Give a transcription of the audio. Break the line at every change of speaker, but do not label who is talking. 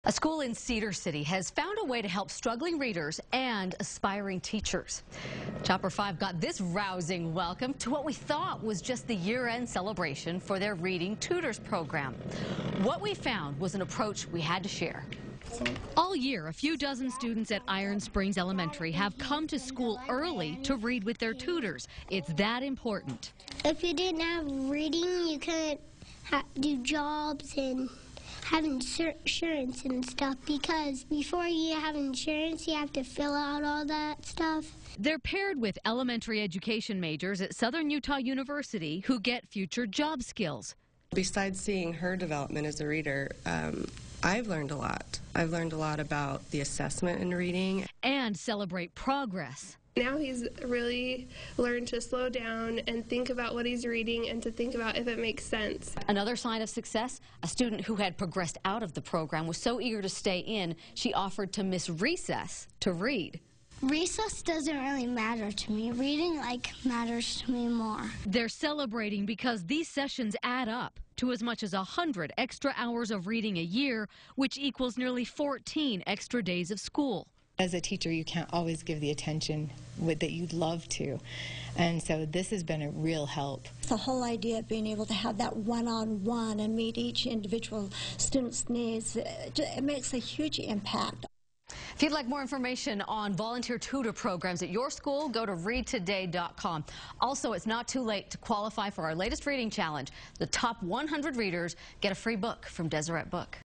A school in Cedar City has found a way to help struggling readers and aspiring teachers. Chopper 5 got this rousing welcome to what we thought was just the year-end celebration for their Reading Tutors program. What we found was an approach we had to share. All year, a few dozen students at Iron Springs Elementary have come to school early to read with their tutors. It's that important.
If you didn't have reading, you couldn't do jobs and have insurance and stuff, because before you have insurance, you have to fill out all that stuff.
They're paired with elementary education majors at Southern Utah University who get future job skills.
Besides seeing her development as a reader, I've learned a lot. I've learned a lot about the assessment in reading.
And celebrate progress.
Now he's really learned to slow down and think about what he's reading and to think about if it makes sense.
Another sign of success, a student who had progressed out of the program was so eager to stay in, she offered to miss recess to read.
Recess doesn't really matter to me. Reading, matters to me more.
They're celebrating because these sessions add up to as much as 100 extra hours of reading a year, which equals nearly 14 extra days of school.
As a teacher, you can't always give the attention that you'd love to, and so this has been a real help.
The whole idea of being able to have that one-on-one and meet each individual student's needs, it makes a huge impact.
If you'd like more information on volunteer tutor programs at your school, go to readtoday.com. Also, it's not too late to qualify for our latest reading challenge. The top 100 readers get a free book from Deseret Book.